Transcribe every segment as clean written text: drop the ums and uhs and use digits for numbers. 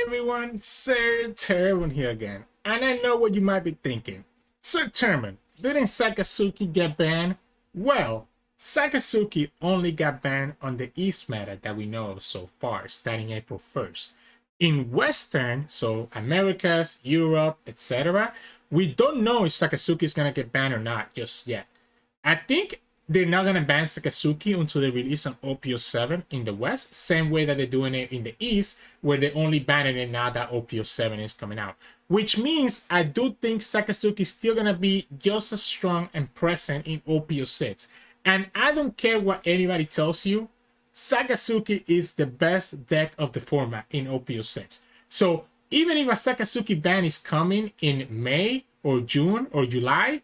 everyone, Sirturmund here again. And I know what you might be thinking. Sirturmund, didn't Sakazuki get banned? Well, Sakazuki only got banned on the East meta that we know of so far, starting April 1st. In Western, so Americas, Europe, etc., we don't know if Sakazuki is going to get banned or not just yet. I think they're not going to ban Sakazuki until they release an OP07 in the West, same way that they're doing it in the East, where they only banning it now that OP07 is coming out. Which means I do think Sakazuki is still going to be just as strong and present in OP06. And I don't care what anybody tells you, Sakazuki is the best deck of the format in OP06. So even if a Sakazuki ban is coming in May or June or July,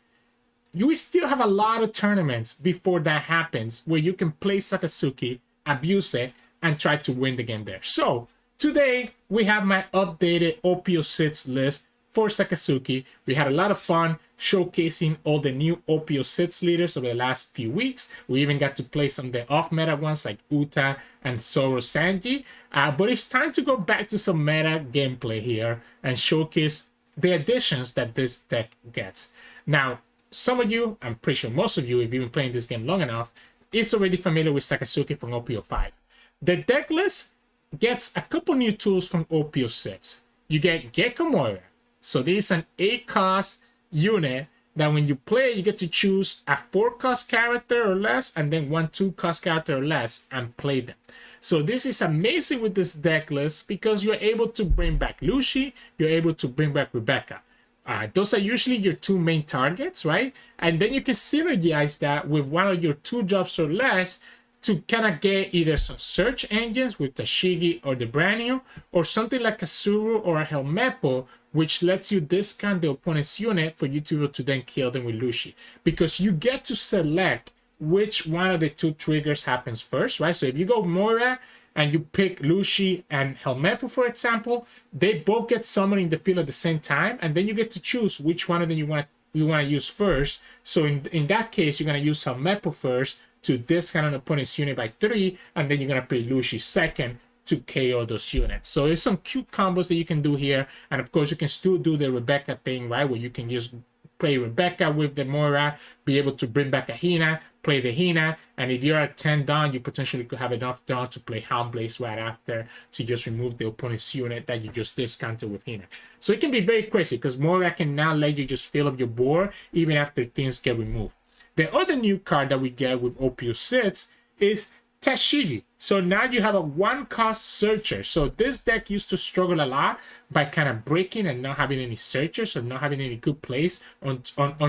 you still have a lot of tournaments before that happens where you can play Sakazuki, abuse it, and try to win the game there. So today we have my updated OP06 list for Sakazuki. We had a lot of fun showcasing all the new OP06 leaders over the last few weeks. We even got to play some of the off-meta ones like Uta and ZoroSanji. But it's time to go back to some meta gameplay here and showcase the additions that this deck gets. Now, some of you, I'm pretty sure most of you, if you've been playing this game long enough, is already familiar with Sakazuki from OP05. The deck list gets a couple new tools from OP06. You get Gecko Moria. So this is an 8-cost unit that when you play, you get to choose a 4-cost character or less, and then 1 2-cost character or less, and play them. So this is amazing with this deck list because you're able to bring back Lucci, you're able to bring back Rebecca. Those are usually your 2 main targets, right? And then you can synergize that with one of your 2 drops or less to kind of get either some search engines with Tashigi or the Brannew, or something like a Tsuru or a Helmeppo, which lets you discount the opponent's unit for you to be able to then kill them with Lucci. Because you get to select which one of the 2 triggers happens first, right? So if you go Moria and you pick Lucci and Helmeppo, for example, they both get summoned in the field at the same time, and then you get to choose which one of them you want to use first. So in that case, you're going to use Helmeppo first to discount an opponent's unit by 3, and then you're going to play Lucci second to KO those units. So there's some cute combos that you can do here, and of course you can still do the Rebecca thing, right, where you can just play Rebecca with the Moria, be able to bring back a Hina, play the Hina, and if you're at 10 down, you potentially could have enough down to play Hound Blaze right after to just remove the opponent's unit that you just discounted with Hina. So it can be very crazy because Moria can now let you just fill up your board even after things get removed. The other new card that we get with OP06 is Tashigi. So now you have a 1-cost searcher. So this deck used to struggle a lot by kind of breaking and not having any searchers or not having any good plays on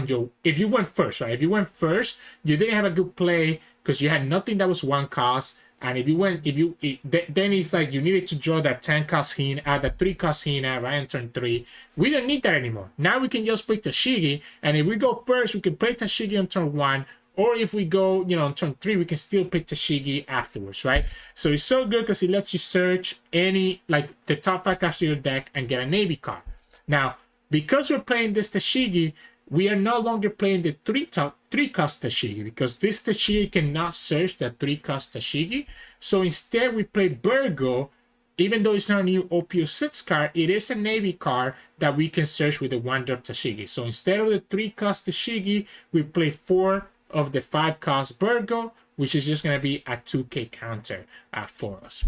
your, if you went first, right? If you went first, you didn't have a good play because you had nothing that was 1 cost. And if you went, then it's like you needed to draw that 10-cost Hina, that 3-cost Hina, right, on turn 3. We don't need that anymore. Now we can just play Tashigi, and if we go first, we can play Tashigi on turn 1, or if we go, on turn 3, we can still pick Tashigi afterwards, right? So it's so good because it lets you search any, like, the top 5 cards of your deck and get a Navy card. Now, because we're playing this Tashigi, we are no longer playing the 3-cost Tashigi because this Tashigi cannot search the 3-cost Tashigi. So instead, we play Vergo. Even though it's not a new OP06 card, it is a Navy card that we can search with the 1-drop Tashigi. So instead of the 3-cost Tashigi, we play 4 of the 5-cost Vergo, which is just going to be a 2k counter for us.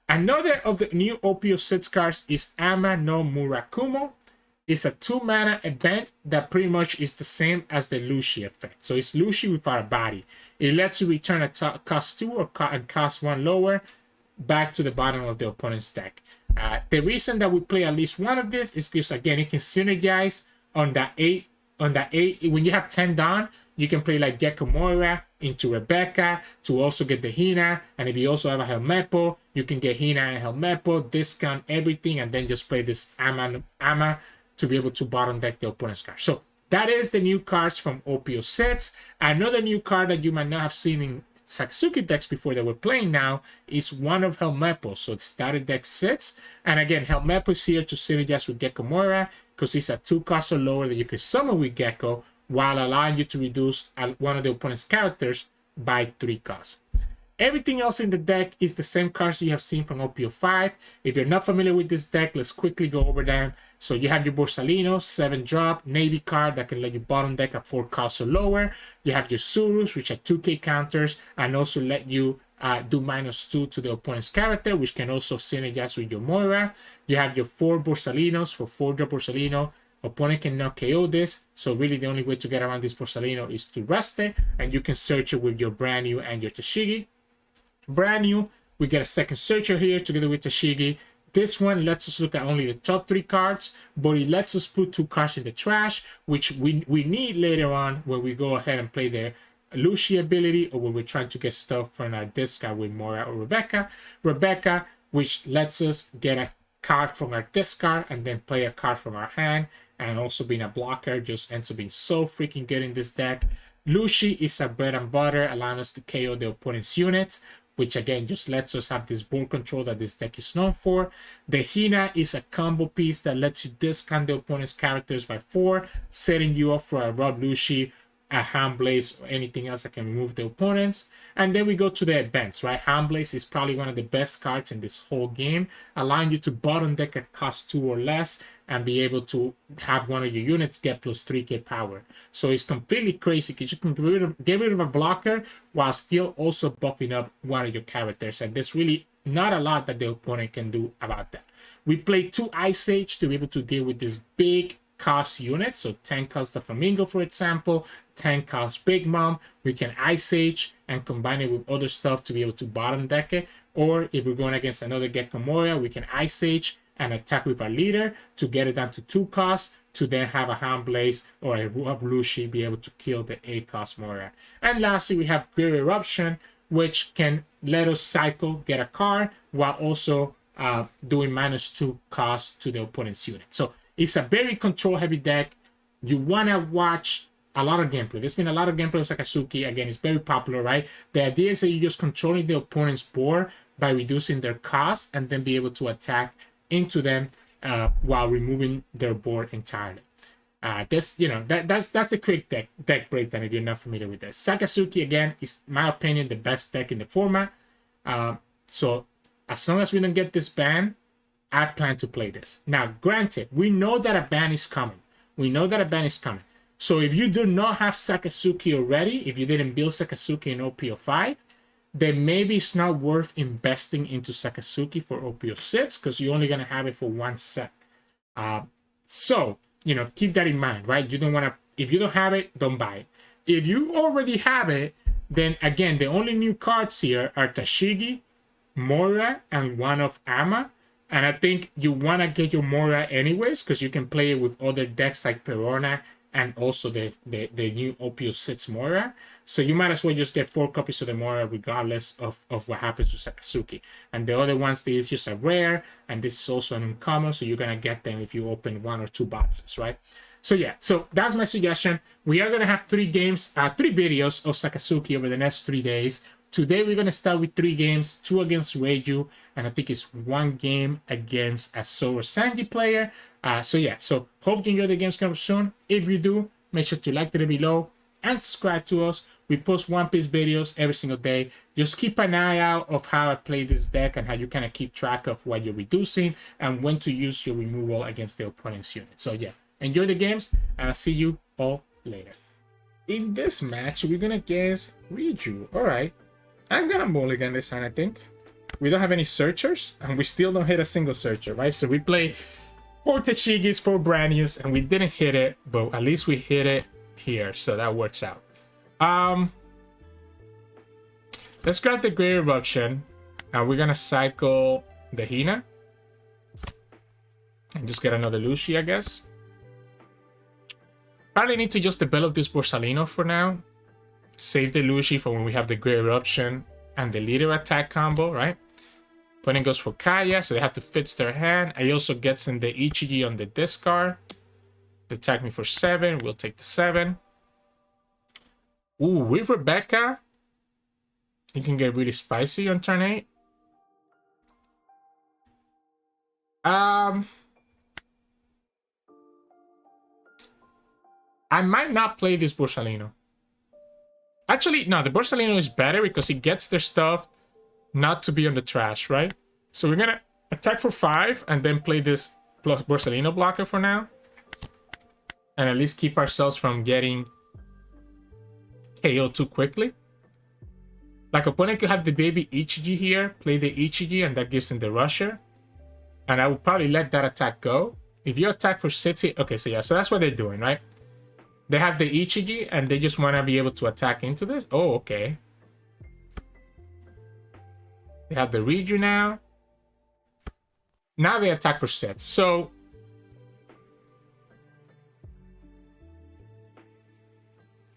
Another of the new OP06 cards is Ama no Murakumo. It's a 2-mana event that pretty much is the same as the Lucci effect. So it's Lucci without a body. It lets you return a cost 2 or cost 1 lower back to the bottom of the opponent's deck. The reason that we play at least one of this is because, again, it can synergize on that 8. On that 8, when you have 10 down, you can play like Gecko Moria into Rebecca to also get the Hina. And if you also have a Helmeppo, you can get Hina and Helmeppo, discount everything, and then just play this Ama to be able to bottom deck the opponent's card. So that is the new cards from OP06. Another new card that you might not have seen in Sakazuki decks before that we're playing now is one of Helmeppo. So it's started deck 6. And again, Helmeppo is here to synergize with Gecko Moria because it's a 2-cost or lower that you can summon with Gecko while allowing you to reduce one of the opponent's characters by 3 costs. Everything else in the deck is the same cards you have seen from OP05. If you're not familiar with this deck, let's quickly go over them. So you have your Borsalino, 7-drop, Navy card that can let you bottom deck at 4 costs or lower. You have your Tsurus, which are 2k counters, and also let you do -2 to the opponent's character, which can also synergize with your Moira. You have your 4 Borsalinos for 4-drop Borsalino. Opponent cannot KO this, so really the only way to get around this Borsalino is to rest it, and you can search it with your Brannew and your Tashigi. Brannew, we get a second searcher here together with Tashigi. This one lets us look at only the top 3 cards, but it lets us put 2 cards in the trash, which we need later on when we go ahead and play the Lucci ability, or when we're trying to get stuff from our discard with Moria or Rebecca. Rebecca, which lets us get a card from our discard and then play a card from our hand, and also being a blocker just ends up being so freaking good in this deck. Lucci is a bread and butter, allowing us to KO the opponent's units, which again just lets us have this board control that this deck is known for. The Hina is a combo piece that lets you discount the opponent's characters by 4, setting you up for a Rob Lucci, a Hound Blaze, or anything else that can remove the opponents. And then we go to the events, right? Hound Blaze is probably one of the best cards in this whole game, allowing you to bottom deck at cost 2 or less and be able to have one of your units get plus 3k power. So it's completely crazy because you can get rid of a blocker while still also buffing up one of your characters. And there's really not a lot that the opponent can do about that. We play 2 Ice Age to be able to deal with this big cost unit. So 10 costs the Flamingo, for example, 10 costs Big Mom. We can Ice Age and combine it with other stuff to be able to bottom deck it. Or if we're going against another Gecko Moria, we can Ice Age and attack with our leader to get it down to 2 costs, to then have a Hound Blaze or a Rob Lucci be able to kill the 8 cost Moria. And lastly, we have Great Eruption, which can let us cycle, get a card, while also doing -2 cost to the opponent's unit. So it's a very control heavy deck. You want to watch a lot of gameplay. There's been a lot of gameplay of Sakazuki. Again, it's very popular, right? The idea is that you're just controlling the opponent's board by reducing their cost and then be able to attack into them while removing their board entirely. That's the quick deck breakdown if you're not familiar with this. Sakazuki, again, is, in my opinion, the best deck in the format. So as long as we don't get this ban, I plan to play this. Now, granted, we know that a ban is coming. So if you do not have Sakazuki already, if you didn't build Sakazuki in OP05, then maybe it's not worth investing into Sakazuki for OP06 because you're only going to have it for 1 set. So, keep that in mind, right? You don't want to, if you don't have it, don't buy it. If you already have it, then again, the only new cards here are Tashigi, Moria, and one of Ama. And I think you want to get your Moria anyways because you can play it with other decks like Perona and also the new OP06 Moria. So you might as well just get 4 copies of the Moria regardless of what happens to Sakazuki. And the other ones, this is just a rare, and this is also an uncommon, so you're going to get them if you open 1 or 2 boxes, right? So yeah, so that's my suggestion. We are going to have 3 videos of Sakazuki over the next 3 days. Today we're going to start with 3 games, 2 against Reiju, and I think it's 1 game against a ZoroSanji player. So yeah, so hope you enjoy the games coming soon. If you do, make sure to like the video below and subscribe to us. We post One Piece videos every single day. Just keep an eye out of how I play this deck and how you kind of keep track of what you're reducing and when to use your removal against the opponent's unit. So yeah, enjoy the games, and I'll see you all later. In this match, we're gonna guess Reiju. All right, I'm gonna mulligan this one, I think. We don't have any searchers, and we still don't hit a single searcher, right? So we play 4 Tashigis, 4 Brannews, and we didn't hit it, but at least we hit it here, so that works out. Let's grab the Great Eruption, and we're gonna cycle the Hina and just get another Lucci, I guess. Probably need to just develop this Borsalino for now. Save the Lucci for when we have the Great Eruption and the leader attack combo, right? Opponent goes for Kaya, so they have to fix their hand. I also gets in the Ichigi on the discard. They attack me for 7. We'll take the 7. Ooh, with Rebecca, you can get really spicy on turn 8. I might not play this Borsalino. Actually, no, the Borsalino is better because it gets their stuff not to be on the trash, right? So we're gonna attack for 5 and then play this plus Borsalino blocker for now. And at least keep ourselves from getting KO too quickly. Like, opponent could have the baby Ichiji here, play the Ichiji, and that gives him the rusher. And I would probably let that attack go. If you attack for 6, okay, so yeah, so that's what they're doing, right? They have the Ichiji, and they just want to be able to attack into this. Oh, okay. They have the Reiju now. Now they attack for 6. So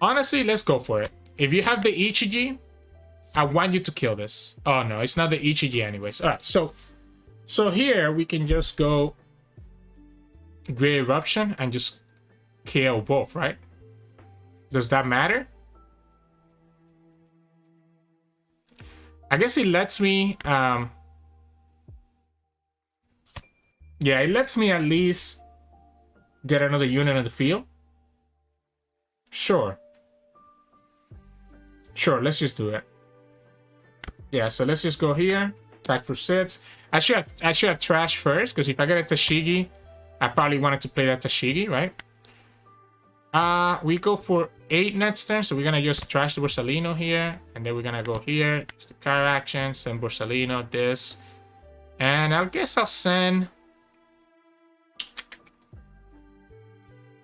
honestly, let's go for it. If you have the Ichiji, I want you to kill this. Oh no, it's not the Ichiji anyways. Alright, so here we can just go Great Eruption and just KO both, right? Does that matter? I guess it lets me yeah, it lets me at least get another unit on the field. Sure, let's just do it. Yeah, so let's just go here, attack for 6. I should have trash first, because if I get a Tashigi, I probably wanted to play that Tashigi, right? We go for 8 next turn, so we're gonna just trash the Borsalino here, and then we're gonna go here, use the car action, send Borsalino, this, and I guess I'll send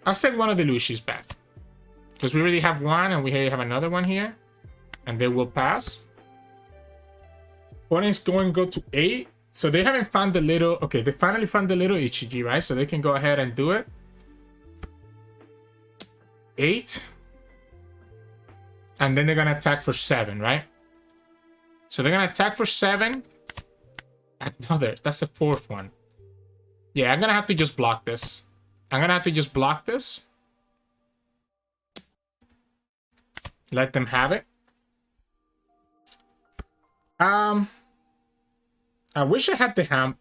one of the Luccis back, because we already have one, and we already have another one here, and they will pass. Opponent's going to go to 8. So they haven't found the little... Okay, they finally found the little Ichiji, right? So they can go ahead and do it. 8. And then they're going to attack for 7, right? So they're going to attack for 7. Another. That's the 4th one. Yeah, I'm going to have to just block this. Let them have it. I wish I had the Hound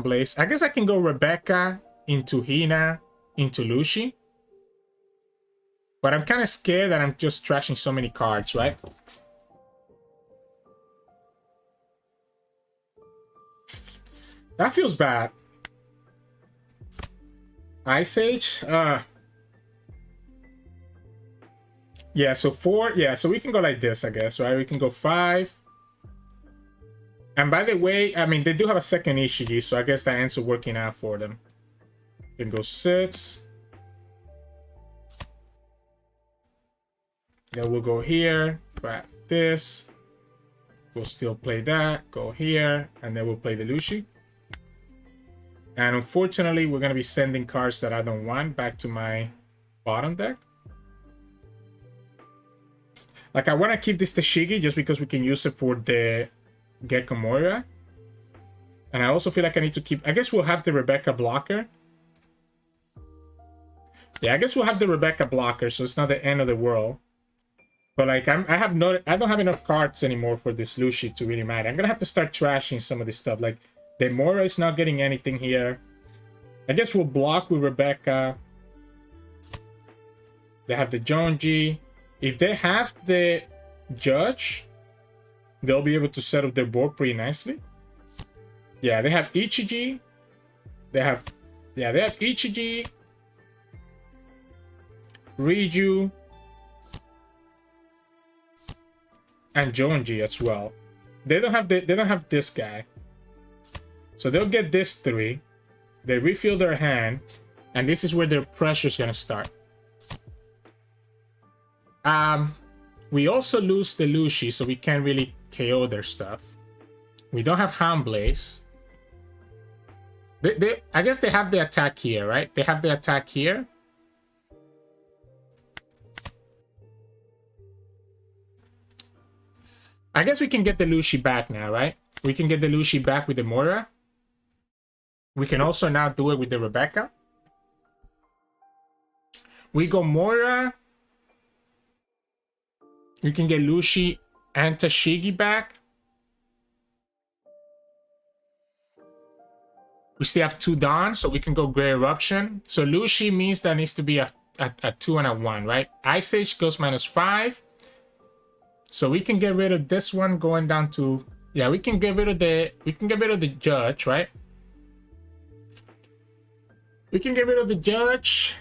Blaze. I guess I can go Rebecca into Hina into Lucci. But I'm kind of scared that I'm just trashing so many cards, right? That feels bad. Ice Age? Yeah, so 4. Yeah, so we can go like this, I guess, right? We can go 5. And by the way, I mean, they do have a second Ishiji, so I guess that ends up working out for them. We can go 6. Then we'll go here, grab this. We'll still play that, go here, and then we'll play the Lucci. And unfortunately, we're going to be sending cards that I don't want back to my bottom deck. Like, I want to keep this Tashigi just because we can use it for the Gecko Moria. And I also feel like I need to keep... I guess we'll have the Rebecca blocker. Yeah, I guess we'll have the Rebecca blocker, so it's not the end of the world. But, like, I don't have enough cards anymore for this Lucci to really matter. I'm going to have to start trashing some of this stuff. Like, the Moria is not getting anything here. I guess we'll block with Rebecca. They have the Jonji. If they have the Judge, they'll be able to set up their board pretty nicely. Yeah, they have Ichiji. They have Ichiji, Reiju, and Jonji as well. They don't have this guy. So they'll get this 3. They refill their hand, and this is where their pressure is gonna start. We also lose the Lucci, so we can't really KO their stuff. We don't have Hound Blaze. I guess they have the attack here, right? They have the attack here. I guess we can get the Lucci back now, right? We can get the Lucci back with the Moria. We can also now do it with the Rebecca. We go Moria. We can get Lucci and Tashigi back. We still have 2 Dawn, so we can go Great Eruption. So Lucci means that needs to be a 2 and a 1, right? Ice Age goes -5. So we can get rid of this one going down to... Yeah, we can get rid of the Judge, right? We can get rid of the Judge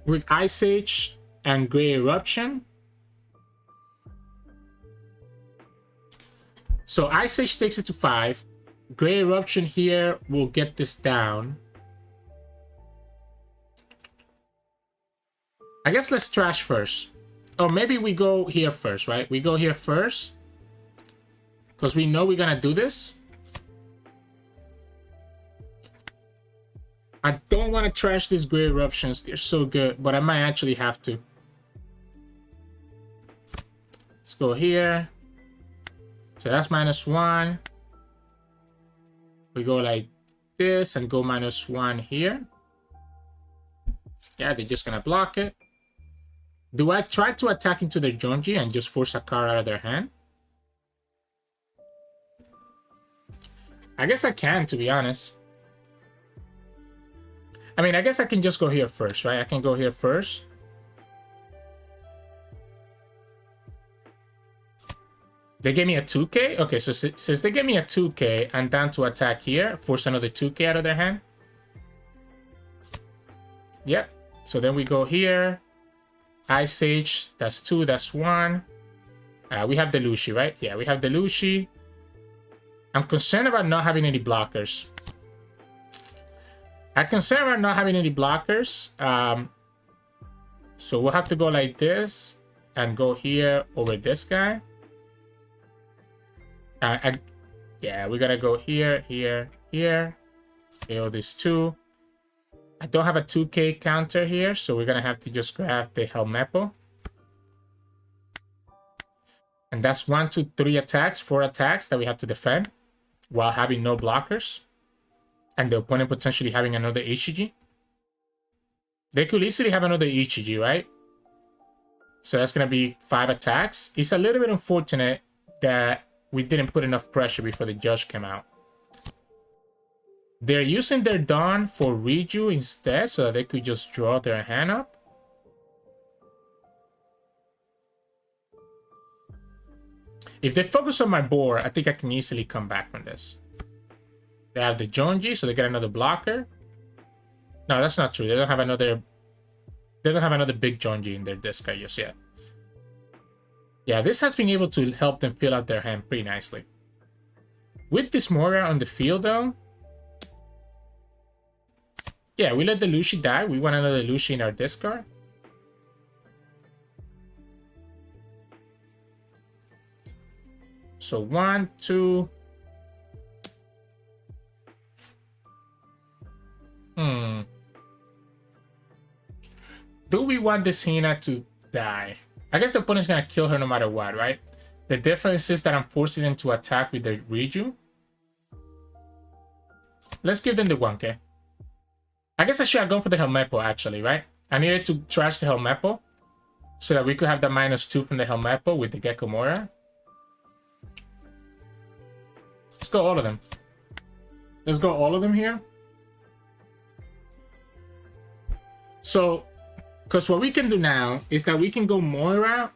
with Ice Age and Great Eruption. So Ice Age takes it to 5. Great Eruption here will get this down. I guess let's trash first. Or maybe we go here first, right? We go here first. Because we know we're going to do this. I don't want to trash these Great Eruptions. They're so good. But I might actually have to. Let's go here. So that's -1. We go like this and go -1 here. Yeah, they're just going to block it. Do I try to attack into their Jonji and just force a card out of their hand? I guess I can, to be honest. I mean, I guess I can just go here first, right? I can go here first. They gave me a 2k? Okay, so since they gave me a 2k, I'm down to attack here. Force another 2k out of their hand. Yep. So then we go here. Ice Age, that's 2, that's 1. We have the Lucci, right? Yeah, we have the Lucci. I'm concerned about not having any blockers. I'm concerned about not having any blockers. So we'll have to go like this and go here over this guy. Yeah, we gotta go here, here, here. KO this 2. I don't have a 2k counter here, so we're gonna have to just grab the Helmeppo. And that's 1, 2, 3 attacks, 4 attacks that we have to defend while having no blockers. And the opponent potentially having another Ichiji. They could easily have another Ichiji, right? So that's gonna be 5 attacks. It's a little bit unfortunate that we didn't put enough pressure before the Judge came out. They're using their Dawn for Reiju instead, so that they could just draw their hand up. If they focus on my board, I think I can easily come back from this. They have the Jonji, so they get another blocker. No, that's not true. They don't have another big Jonji in their discard just yet. Yeah, this has been able to help them fill out their hand pretty nicely. With this Moria on the field, though, yeah, we let the Lucci die. We want another Lucci in our discard. So 1, 2. Do we want this Hina to die? I guess the opponent's gonna kill her no matter what, right? The difference is that I'm forcing them to attack with the Reiju. Let's give them the 1k. I guess I should have gone for the Helmeppo, actually, right? I needed to trash the Helmeppo so that we could have the -2 from the Helmeppo with the Gecko Moria. Let's go all of them. Let's go all of them here. So, because what we can do now is that we can go Moira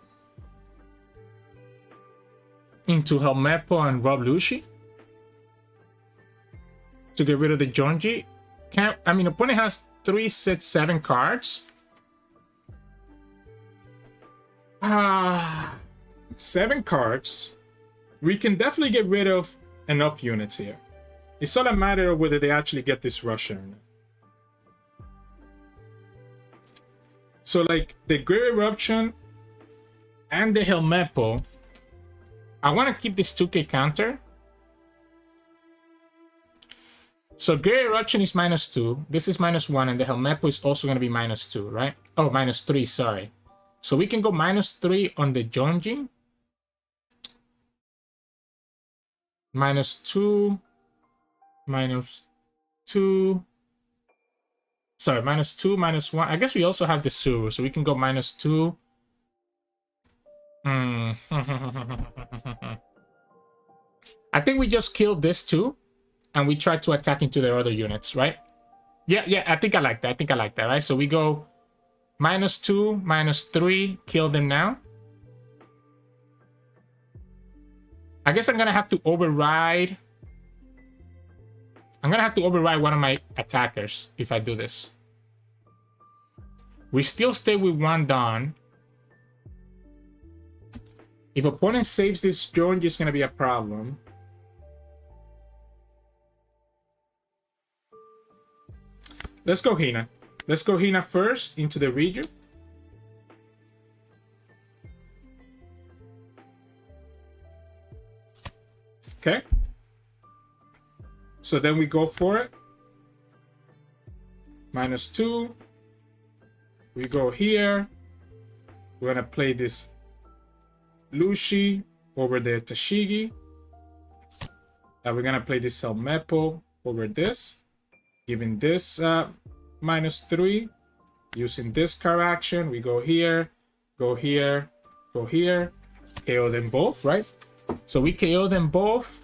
into Helmeppo and Rob Lucci to get rid of the Jonji. I mean, opponent has 3, 6, 7 cards. 7 cards. We can definitely get rid of enough units here. It's all a matter of whether they actually get this Russian. So, like, the Great Eruption and the Helmeppo, I want to keep this 2k counter. So Great Eruption is -2. This is -1, and the Helmeppo is also going to be -2, right? Oh, -3, sorry. So we can go -3 on the Jonji. -2. -2. Sorry, -2, -1. I guess we also have the Tsuru, so we can go -2. I think we just killed this too. and we try to attack into their other units, right? Yeah, I think I like that. Right? So we go -2, -3, kill them now. I guess I'm gonna have to override. I'm gonna have to override one of my attackers if I do this. We still stay with 1 Dawn. If opponent saves this Jones, it's gonna be a problem. Let's go Hina. Let's go Hina first into the Reiju. Okay. So then we go for it. -2. We go here. We're gonna play this Lucci over the Tashigi. And we're gonna play this Helmeppo over this. Giving this -3. Using this card action. We go here, go here, go here. KO them both, right? So we KO them both.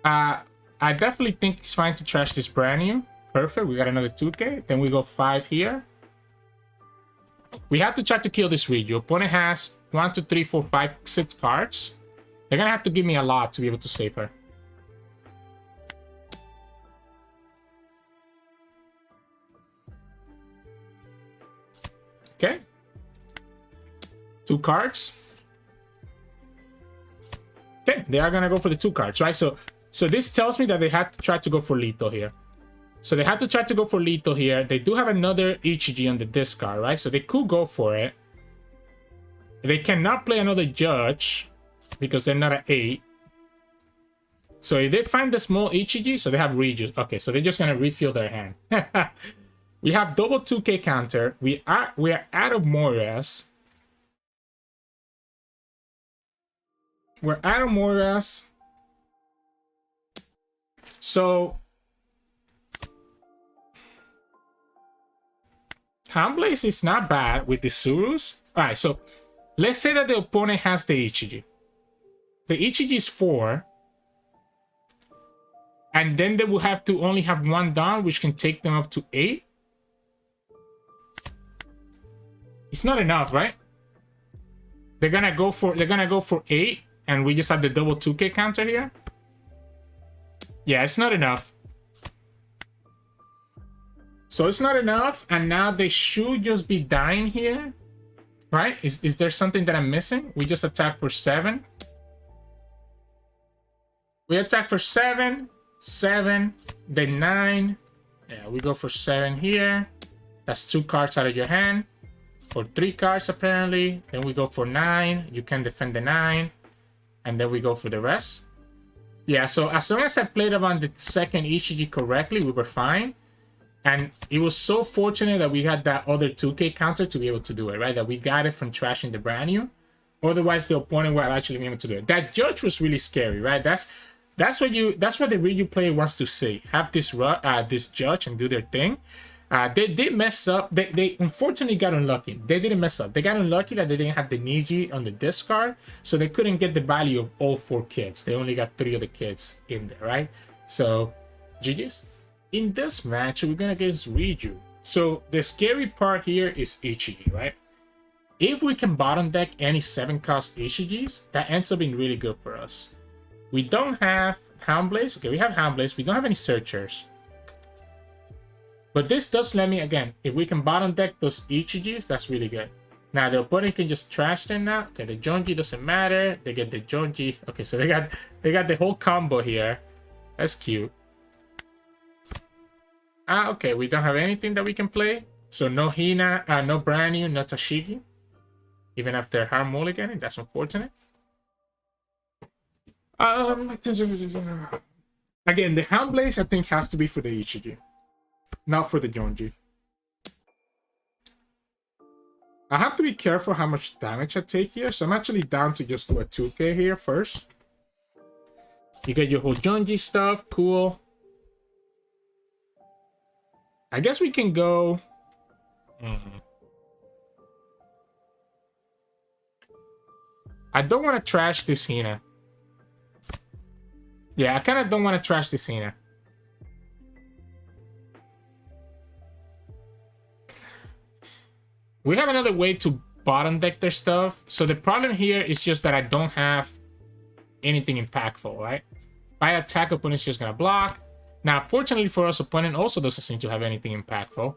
I definitely think it's fine to trash this Brannew. Perfect. We got another 2k. Then we go 5 here. We have to try to kill this Reiju. Opponent has 1, 2, 3, 4, 5, 6 cards. They're gonna have to give me a lot to be able to save her. Okay. 2 cards. Okay, they are gonna go for the 2 cards, right? So this tells me that they had to try to go for lethal here. So they had to try to go for lethal here. They do have another Ichiji on the discard, right? So they could go for it. They cannot play another Judge because they're not an 8. So if they find the small Ichiji, so they have Reiju. Okay, so they're just gonna refill their hand. We have double 2k counter. We are out of Morias. We're out of Morias. So Hound Blaze is not bad with the Tsurus. Alright, so let's say that the opponent has the Ichiji. The Ichiji is 4. And then they will have to only have 1 down, which can take them up to 8. It's not enough, right? They're gonna go for 8, and we just have the double 2k counter here. Yeah, it's not enough. So it's not enough, and now they should just be dying here, right? Is there something that I'm missing? We just attack for 7. We attack for 7, 7, then 9. Yeah, we go for 7 here. That's 2 cards out of your hand. Or 3 cards apparently. Then we go for 9. You can defend the 9. And then we go for the rest. Yeah, so as long as I played around the second Ichiji correctly, we were fine. And it was so fortunate that we had that other 2k counter to be able to do it, right? That we got it from trashing the Brannew. Otherwise, the opponent would actually be able to do it. That Judge was really scary, right? That's what the Reiju player wants to see. Have this this Judge and do their thing. They did mess up. They unfortunately got unlucky. They didn't mess up. They got unlucky that they didn't have the Niji on the discard, so they couldn't get the value of all 4 kids. They only got 3 of the kids in there, right? So, GG's. In this match, we're gonna against Reiju. So the scary part here is Ichiji, right? If we can bottom deck any 7-cost Ichijis, that ends up being really good for us. We don't have Hound Blaze. Okay, we have Hound Blaze. We don't have any Searchers. But this does let me, again, if we can bottom deck those Ichijis, that's really good. Now, the opponent can just trash them now. Okay, the Jonji doesn't matter. They get the Jonji. Okay, so they got the whole combo here. That's cute. Okay, we don't have anything that we can play. So no Hina, no Brannew, no Tashigi. Even after hard mulliganing, that's unfortunate. Again, the Hound Blaze I think has to be for the Ichiji, not for the Jonji. I have to be careful how much damage I take here, so I'm actually down to just do a 2k here first. You get your whole Jonji stuff, cool. I guess we can go... I don't want to trash this Hina. Yeah, I kind of don't want to trash this Hina. We have another way to bottom deck their stuff. So the problem here is just that I don't have anything impactful, right? If I attack, opponent's just gonna block. Now, fortunately for us, opponent also doesn't seem to have anything impactful.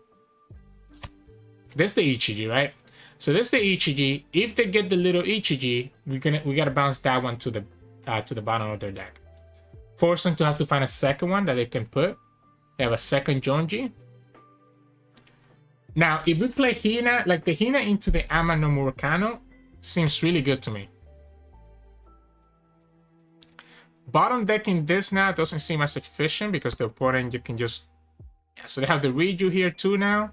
That's the Ichiji, right? So that's the Ichiji. If they get the little Ichiji, we gotta bounce that one to the bottom of their deck. Force them to have to find a second one that they can put. They have a second Jonji. Now, if we play Hina, like the Hina into the Ama no Murakano, seems really good to me. Bottom decking this now doesn't seem as efficient because the opponent, you can just... Yeah, so they have the Reiju here too now.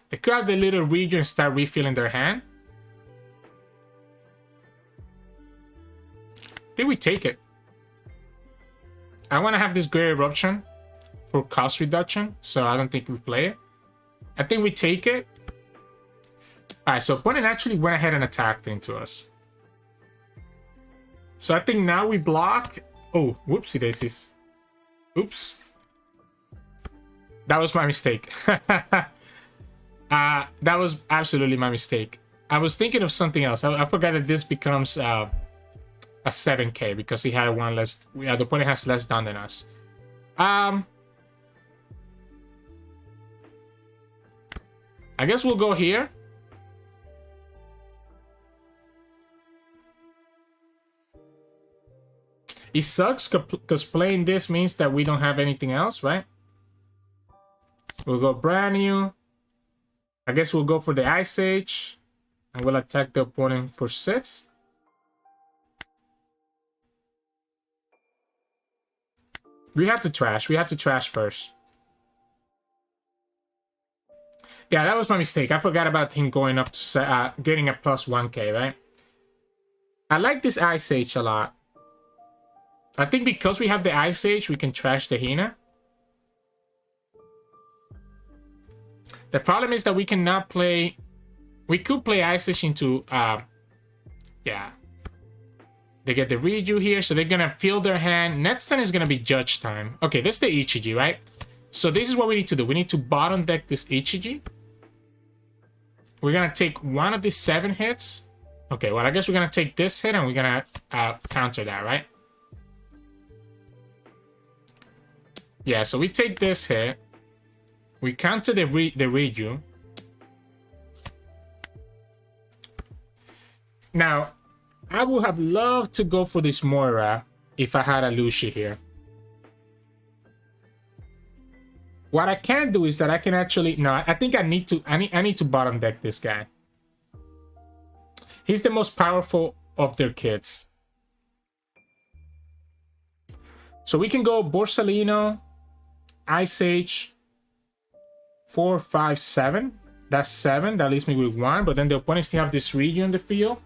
They could have the little Reiju and start refilling their hand. Did we take it? I want to have this Great Eruption for cost reduction, so I don't think we play it. I think we take it. Alright, so opponent actually went ahead and attacked into us. So I think now we block. Oh, whoopsie daisies. Oops. That was my mistake. That was absolutely my mistake. I was thinking of something else. I forgot that this becomes a 7k because he had one less. The opponent has less down than us. I guess we'll go here. It sucks because playing this means that we don't have anything else, right? We'll go Brannew. I guess we'll go for the Ice Age. And we'll attack the opponent for 6. We have to trash. We have to trash first. Yeah, that was my mistake. I forgot about him going up to getting a plus 1k, right? I like this Ice Age a lot. I think because we have the Ice Age, we can trash the Hina. The problem is that we cannot play... We could play Ice Age into... yeah. They get the Reiju here, so they're gonna fill their hand. Next turn is gonna be Judge time. Okay, that's the Ichiji, right? So this is what we need to do. We need to bottom deck this Ichiji. We're gonna take one of these 7 hits. Okay, well, I guess we're gonna take this hit and we're gonna counter that, right? Yeah, so we take this hit. We counter the Reiju. Now, I would have loved to go for this Moira if I had a Lucci here. What I can do is that I can actually... No, I think I need to bottom deck this guy. He's the most powerful of their kids. So we can go Borsalino, Ice Age, 4, 5, 7. That's 7. That leaves me with 1. But then the opponents still have this Reiju in the field.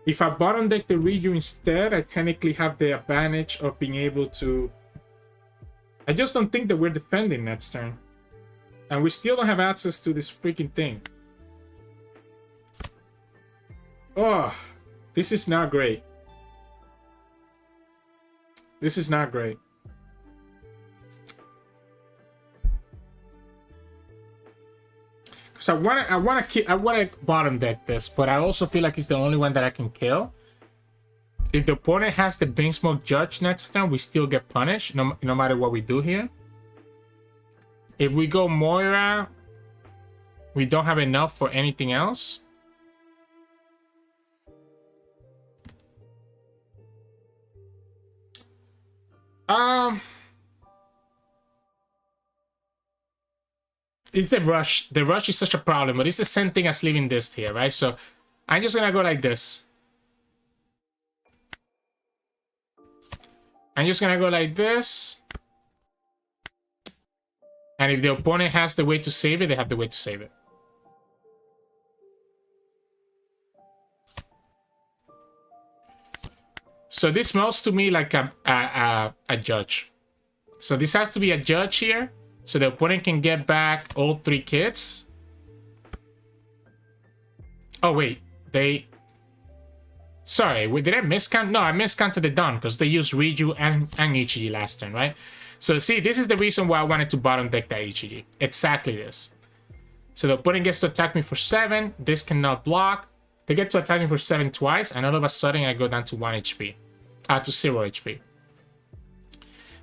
If I bottom deck the Reiju instead, I technically have the advantage of being able to... I just don't think that we're defending next turn. And we still don't have access to this freaking thing. Oh, this is not great. This is not great. So I want to bottom deck this, but I also feel like it's the only one that I can kill. If the opponent has the Vinsmoke Judge next turn, we still get punished, no matter what we do here. If we go Moira, we don't have enough for anything else. It's the rush. The rush is such a problem, but it's the same thing as leaving this here, right? So I'm just gonna go like this. I'm just gonna go like this. And if the opponent has the way to save it, they have the way to save it. So this smells to me like a judge. So this has to be a judge here. So the opponent can get back all 3 kids. Oh, wait. Sorry, did I miscount? No, I miscounted the Dawn because they used Reiju and Ichiji last turn, right? So see, this is the reason why I wanted to bottom deck that Ichiji. Exactly this. So the opponent gets to attack me for 7. This cannot block. They get to attack me for 7 twice, and all of a sudden I go down to 1 HP. To 0 HP.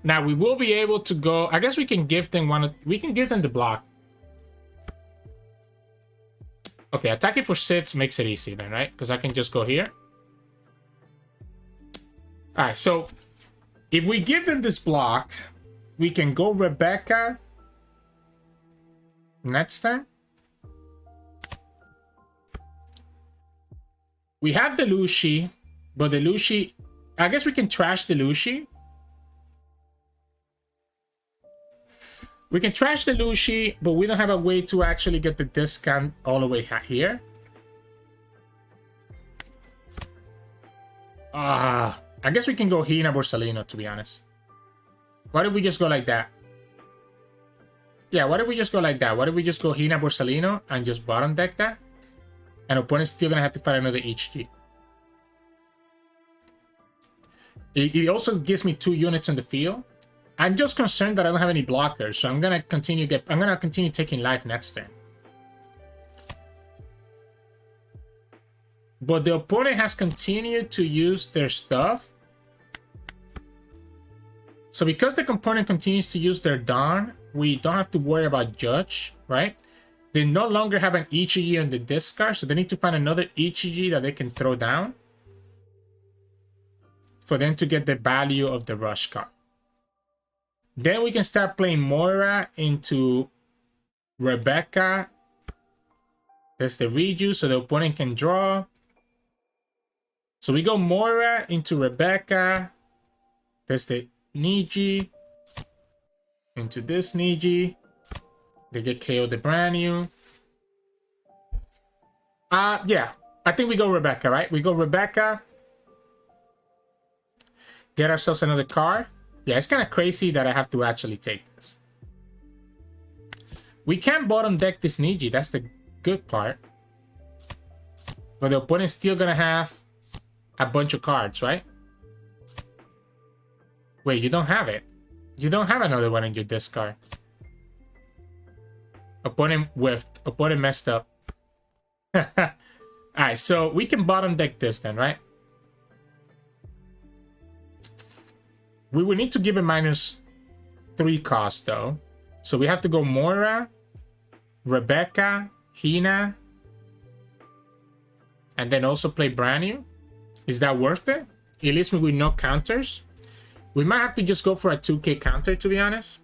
Now we will be able to go. I guess we can give them we can give them the block. Okay, attacking for 6 makes it easy then, right? Because I can just go here. Alright, so if we give them this block, we can go Rebecca next turn. We have the Lucci, but the Lucci, I guess we can trash the Lucci. We can trash the Lucci, but we don't have a way to actually get the discount all the way here. I guess we can go Hina Borsalino, to be honest. What if we just go like that? Yeah, what if we just go like that? What if we just go Hina Borsalino and just bottom deck that? And opponent's still gonna have to fight another HG. It also gives me 2 units on the field. I'm just concerned that I don't have any blockers, so I'm gonna continue taking life next turn. But the opponent has continued to use their stuff. So because the opponent continues to use their Dawn, we don't have to worry about Judge, right? They no longer have an Ichiji on the discard, so they need to find another Ichiji that they can throw down for them to get the value of the rush card. Then we can start playing Moira into Rebecca. That's the Reiju, so the opponent can draw. So we go Moira into Rebecca. That's the Niji. Into this Niji. They get KO'd the Brannew. Yeah. I think we go Rebecca, right? We go Rebecca. Get ourselves another card. Yeah, it's kind of crazy that I have to actually take this. We can bottom deck this Niji. That's the good part. But the opponent's still going to have a bunch of cards, right? Wait, you don't have it. You don't have another one in your discard. Opponent whiffed. Opponent messed up. Alright, so we can bottom deck this then, right? We would need to give it -3 cost, though. So we have to go Moira, Rebecca, Hina, and then also play Brannew. Is that worth it? It leaves me with no counters. We might have to just go for a 2k counter, to be honest.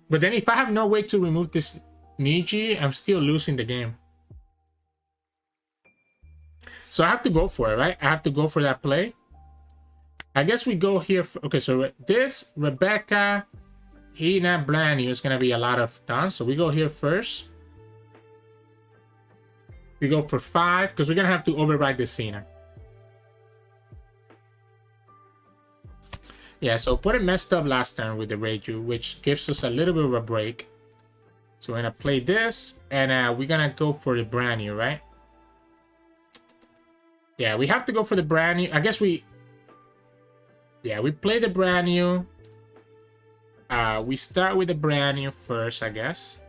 But then if I have no way to remove this Niji, I'm still losing the game. So I have to go for it, right? I have to go for that play. I guess we go here. Okay, so this, Rebecca, Hina, Brannew is going to be a lot of done. So we go here first. We go for 5 because we're going to have to override this Hina. Yeah, so opponent messed up last turn with the Reiju, which gives us a little bit of a break. So we're going to play this, and we're going to go for the Brannew, right? Yeah, we have to go for the Brannew. I guess we... Yeah, we play the Brannew. We start with the Brannew first, I guess.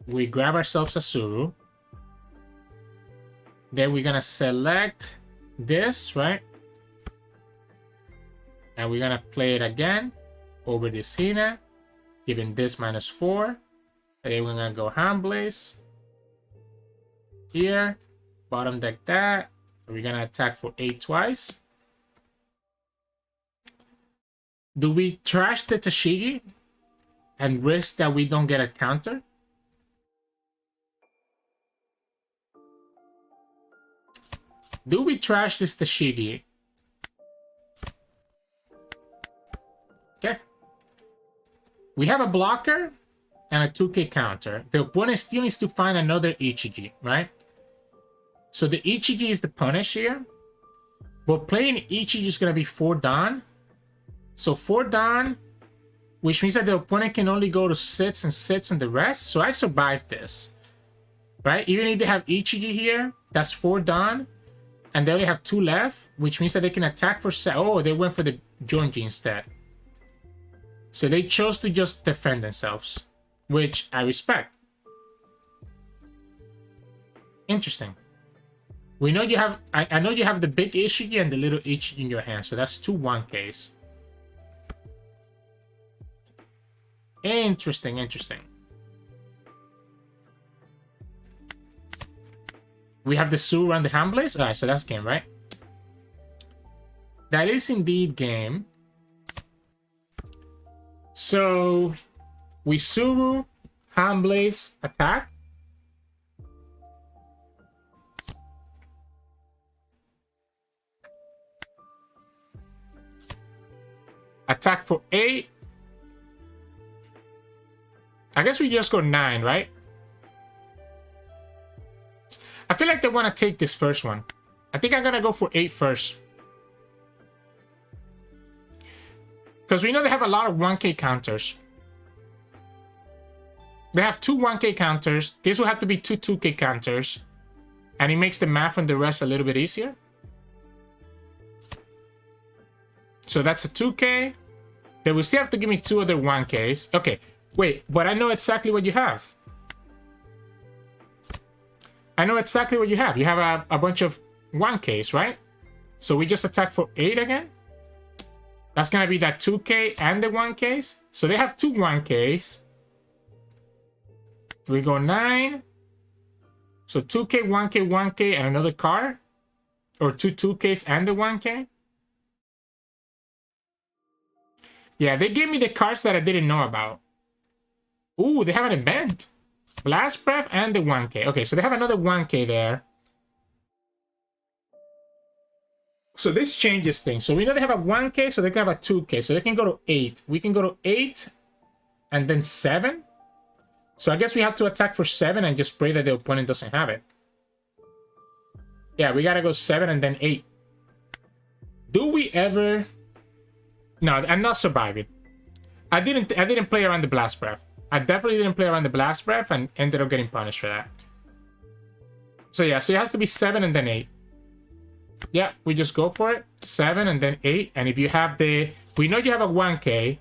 We grab ourselves a Tsuru. Then we're gonna select this, right? And we're gonna play it again over this Hina, giving this -4. And then we're gonna go Hound Blaze. Here, bottom deck that. We're gonna attack for 8 twice. Do we trash the Tashigi and risk that we don't get a counter? Do we trash this Tashigi? Okay. We have a blocker and a 2k counter. The opponent still needs to find another Ichiji, right? So the Ichiji is the punish here. But playing Ichiji is going to be 4 down. So 4 down, which means that the opponent can only go to 6 and 6 and the rest. So I survived this, right? Even if they have Ichiji here, that's 4 down. And they only have 2 left, which means that they can attack for... Oh, they went for the Jonji instead. So they chose to just defend themselves, which I respect. Interesting. We know you have... I know you have the big Ishigi and the little Ichigi in your hand, so that's 2 1Ks. Interesting, interesting. We have the Tsuru and the Hound Blaze? Alright, so that's game, right? That is indeed game. So, we Tsuru, Hound Blaze, attack. Attack for 8. I guess we just go 9, right? I feel like they want to take this first one. I think I'm going to go for 8 first. Because we know they have a lot of 1K counters. They have 2 1K counters. This will have to be 2 2K counters. And it makes the math on the rest a little bit easier. So that's a 2K. They will still have to give me 2 other 1Ks. Okay, wait, but I know exactly what you have. I know exactly what you have. You have a bunch of 1Ks, right? So we just attack for 8 again. That's going to be that 2K and the 1Ks. So they have 2 1Ks. We go 9. So 2K, 1K, 1K, and another card. Or 2 2Ks and the 1K. Yeah, they gave me the cards that I didn't know about. Ooh, they have an event. Blast Breath and the 1K. Okay, so they have another 1K there. So this changes things. So we know they have a 1K, so they can have a 2K. So they can go to 8. We can go to 8 and then 7. So I guess we have to attack for 7 and just pray that the opponent doesn't have it. Yeah, we gotta go 7 and then 8. Do we ever... No, I'm not surviving. I didn't play around the Blast Breath. I definitely didn't play around the Blast Breath and ended up getting punished for that. So yeah, so it has to be 7 and then 8. Yeah, we just go for it. 7 and then 8. And if you have the... We know you have a 1K.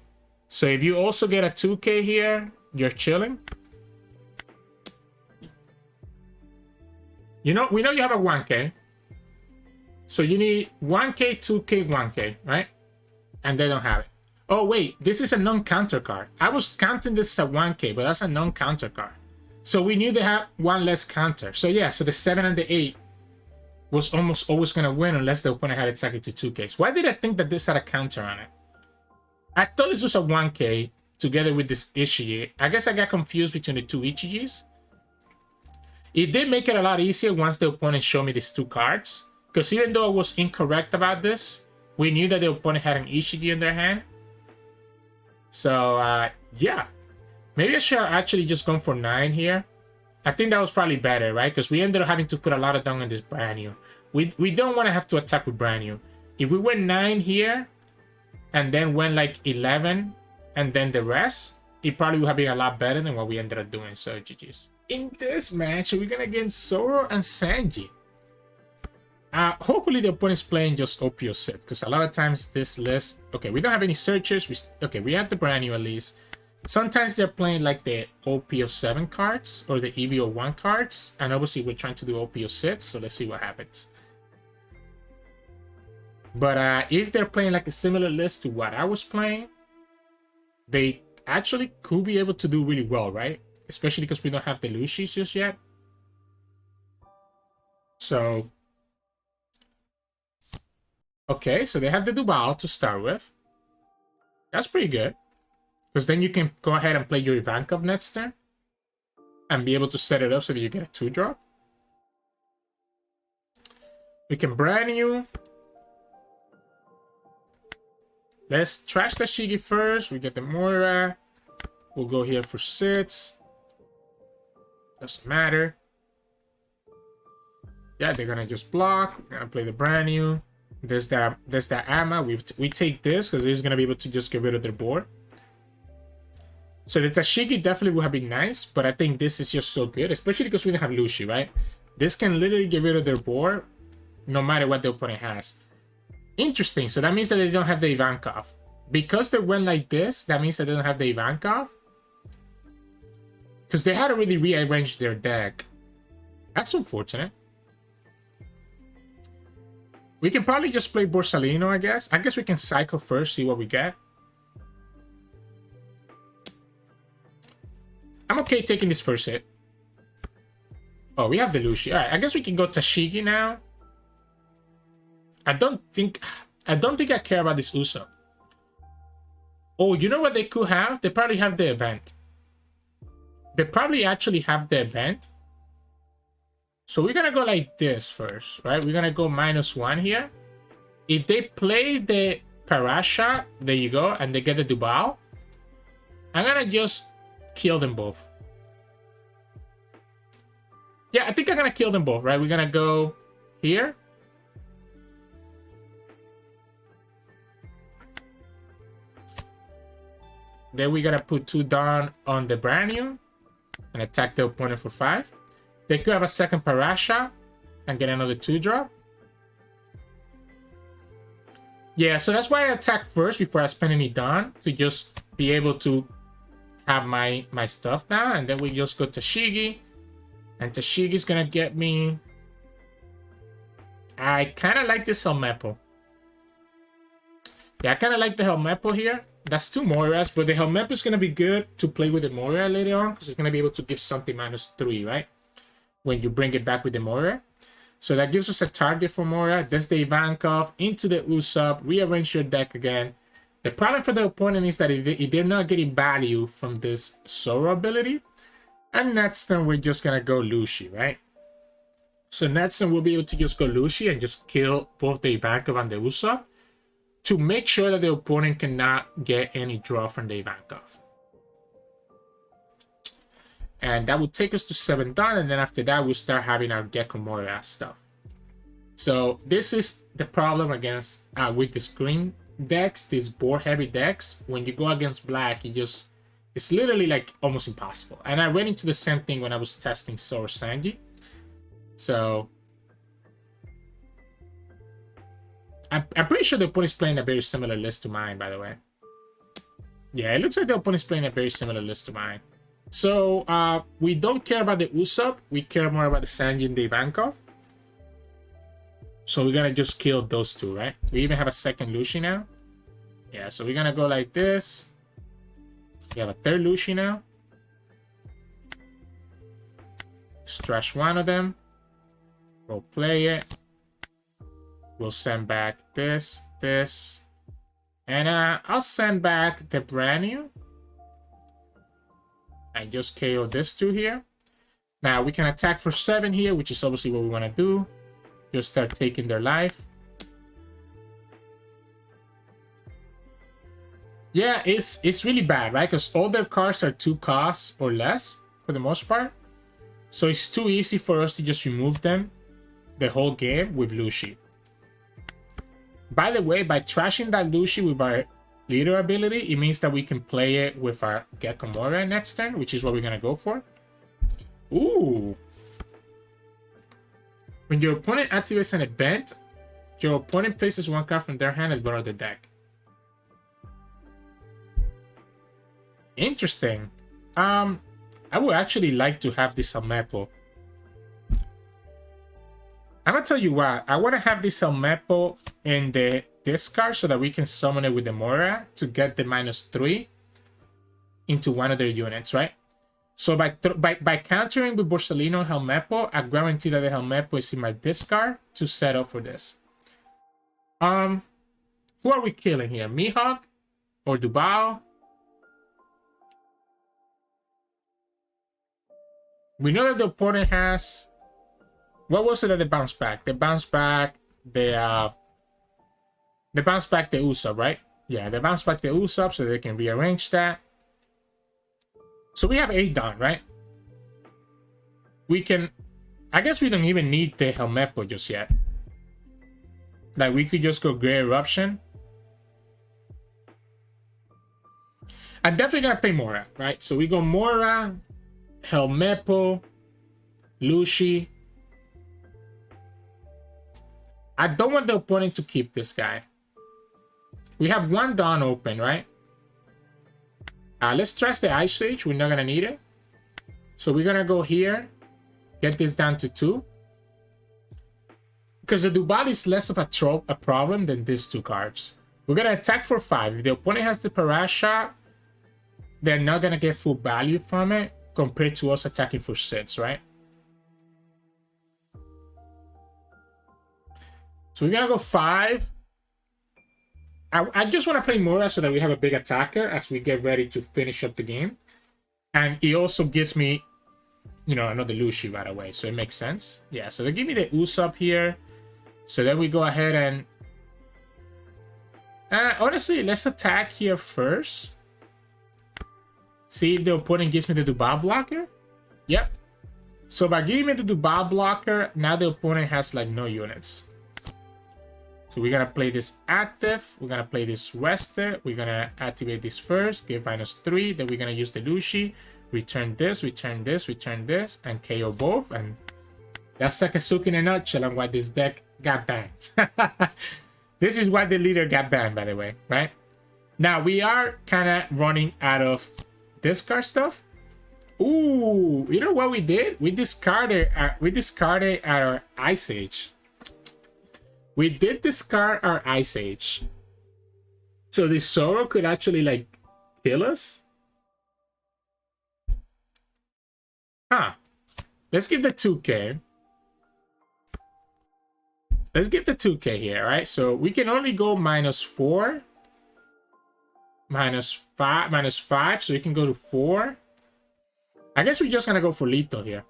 So if you also get a 2K here, you're chilling. You know, we know you have a 1K. So you need 1K, 2K, 1K, right? And they don't have it. Oh, wait. This is a non-counter card. I was counting this as a 1K, but that's a non-counter card. So we knew they had 1 less counter. So yeah, so the 7 and the 8 was almost always going to win unless the opponent had exactly 2 2Ks. Why did I think that this had a counter on it? I thought this was a 1K together with this Ichigi. I guess I got confused between the 2 Ichigis. It did make it a lot easier once the opponent showed me these 2 cards. Because even though I was incorrect about this, we knew that the opponent had an Ichigi in their hand. So, yeah. Maybe I should have actually just gone for 9 here. I think that was probably better, right? Because we ended up having to put a lot of down on this Brannew. We don't want to have to attack with Brannew. If we went 9 here, and then went like 11, and then the rest, it probably would have been a lot better than what we ended up doing. So, GG's. In this match, we're going to get Zoro and Sanji. Hopefully the opponent's playing just OP06, because a lot of times this list... Okay, we don't have any searchers. We have the Brannew at least. Sometimes they're playing like the OP07 cards or the EV01 cards. And obviously we're trying to do OP06, so let's see what happens. But if they're playing like a similar list to what I was playing, they actually could be able to do really well, right? Especially because we don't have the Lucci just yet. So... Okay, so they have the Duval to start with. That's pretty good. Because then you can go ahead and play your Ivankov next turn. And be able to set it up so that you get a 2-drop. We can Brannew. Let's trash Tashigi first. We get the Moria. We'll go here for 6. Doesn't matter. Yeah, they're gonna just block. We're gonna play the Brannew. There's that Amma. We take this because it's gonna be able to just get rid of their board. So the Tashigi definitely would have been nice, but I think this is just so good, especially because we don't have Lucci, right? This can literally get rid of their board no matter what the opponent has. Interesting. So that means that they don't have the Ivankov. Because they went like this, that means that they don't have the Ivankov. Because they had already rearranged their deck. That's unfortunate. We can probably just play Borsalino, I guess. I guess we can cycle first, see what we get. I'm okay taking this first hit. Oh, we have the Lucci. Alright, I guess we can go Tashigi now. I don't think I care about this Usopp. Oh, you know what they could have? They probably have the event. They probably actually have the event. So we're gonna go like this first, right? We're gonna go -1 here. If they play the Parasha, there you go, and they get the Dubal, I'm gonna just kill them both. Yeah, I think I'm gonna kill them both, right? We're gonna go here. Then we're gonna put 2 down on the Brannew and attack the opponent for 5. They could have a second Parasha and get another 2-drop. Yeah, so that's why I attack first before I spend any Dawn, to just be able to have my stuff down. And then we just go Tashigi. And Tashigi's gonna get me... I kind of like this Helmeppo. Yeah, I kind of like the Helmeppo here. That's 2 Morias, but the Helmeppo is going to be good to play with the Moria later on, because it's going to be able to give something -3, right? When you bring it back with the Moria. So that gives us a target for Moria. That's the Ivankov into the Usopp. Rearrange your deck again. The problem for the opponent is that if they're not getting value from this Zoro ability, and next turn we're just going to go Lucci, right? So next turn we'll be able to just go Lucci and just kill both the Ivankov and the Usopp, to make sure that the opponent cannot get any draw from the Ivankov. And that would take us to 7 down, and then after that, we'll start having our Gecko Moria stuff. So this is the problem against with these green decks, these board-heavy decks. When you go against black, it's literally like almost impossible. And I ran into the same thing when I was testing ZoroSanji. So... I'm pretty sure the opponent's playing a very similar list to mine, by the way. Yeah, it looks like the opponent's playing a very similar list to mine. So, we don't care about the Usopp. We care more about the Sanji and the Ivankov. So we're gonna just kill those 2, right? We even have a second Lucci now. Yeah, so we're gonna go like this. We have a 3rd Lucci now. Just trash 1 of them. We'll play it. We'll send back this. And I'll send back the Brannew. And just KO this 2 here. Now we can attack for 7 here, which is obviously what we want to do. Just start taking their life. Yeah, it's really bad, right? Because all their cards are 2 costs or less for the most part. So it's too easy for us to just remove them the whole game with Lucci. By the way, by trashing that Lucci with our leader ability, it means that we can play it with our Gecko Moria next turn, which is what we're going to go for. Ooh. When your opponent activates an event, your opponent places 1 card from their hand at the bottom of the deck. Interesting. I would actually like to have this Helmeppo. I'm gonna tell you what, I want to have this Helmeppo in the discard so that we can summon it with the Moria to get the -3 into one of their units, right? So by countering with Borsalino and Helmeppo, I guarantee that the Helmeppo is in my discard to set up for this. Who are we killing here? Mihawk or Dubao? We know that the opponent has... What was it that they bounced back? They bounced back the Usopp, right? Yeah, they bounced back the Usopp so they can rearrange that. So we have 8 down, right? We can... I guess we don't even need the Helmeppo just yet. Like, we could just go Great Eruption. I'm definitely gonna play Moria, right? So we go Moria, Helmeppo, Lucci. I don't want the opponent to keep this guy. We have one Dawn open, right? Let's stress the Ice Age. We're not going to need it. So we're going to go here. Get this down to 2. Because the Dubal is less of a problem than these 2 cards. We're going to attack for 5. If the opponent has the Parasha, they're not going to get full value from it compared to us attacking for 6, right? So we're going to go 5. I just want to play Moria so that we have a big attacker as we get ready to finish up the game. And it also gives me, you know, another Lucci right away. So it makes sense. Yeah, so they give me the Usopp here. So then we go ahead and... honestly, let's attack here first. See if the opponent gives me the Dubal blocker. Yep. So by giving me the Dubal blocker, now the opponent has like no units. So we're going to play this active. We're going to play this rested. We're going to activate this first. Give -3. Then we're going to use the Lucci. Return this, return this, return this. And KO both. And that's Sakazuki in a nutshell on why this deck got banned. This is why the leader got banned, by the way. Right? Now, we are kind of running out of discard stuff. Ooh, you know what we did? We discarded our Ice Age. We did discard our Ice Age. So this Zoro could actually, like, kill us? Huh. Let's give the 2k. Let's give the 2k here, right? So we can only go -4. -5. So we can go to 4. I guess we're just going to go for Lito here.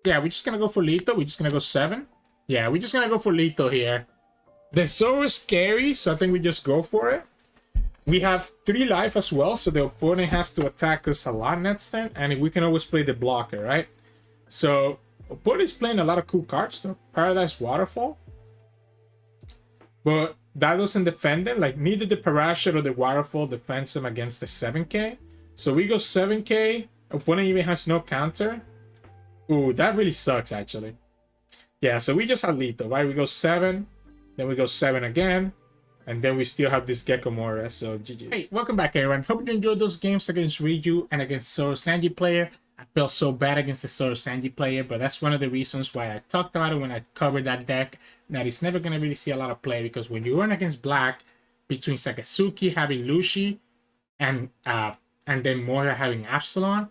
Yeah, we're just going to go for Lito. We're just going to go 7. Yeah, we're just going to go for Lito here. The Zoro is scary, so I think we just go for it. We have 3 life as well, so the opponent has to attack us a lot next turn. And we can always play the blocker, right? So, opponent is playing a lot of cool cards, though. Paradise Waterfall. But that doesn't defend them. Like, neither the Parasha or the Waterfall defends them against the 7k. So we go 7k. Opponent even has no counter. Ooh, that really sucks, actually. Yeah, so we just have Lito, right? We go 7, then we go 7 again, and then we still have this Gecko Moria, so GG's. Hey, welcome back, everyone. Hope you enjoyed those games against Reiju and against ZoroSanji player. I felt so bad against the ZoroSanji player, but that's one of the reasons why I talked about it when I covered that deck, that it's never going to really see a lot of play, because when you run against black, between Sakazuki having Lucci, and then Moria having Absalon,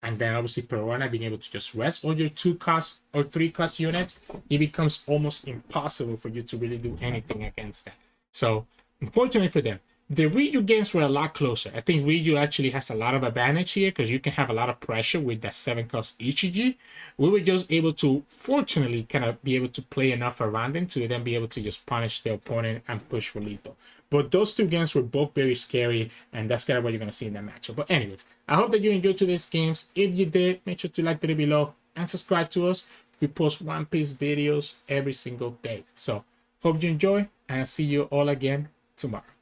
and then obviously Perona being able to just rest all your 2-cost or 3-cost units, it becomes almost impossible for you to really do anything against that. So, unfortunately for them, the Reiju games were a lot closer. I think Reiju actually has a lot of advantage here because you can have a lot of pressure with that 7-cost Ichiji. We were just able to, fortunately, kind of be able to play enough around them to then be able to just punish the opponent and push for lethal. But those 2 games were both very scary, and that's kind of what you're going to see in that matchup. But anyways, I hope that you enjoyed today's games. If you did, make sure to like the video below and subscribe to us. We post One Piece videos every single day. So, hope you enjoy, and I'll see you all again tomorrow.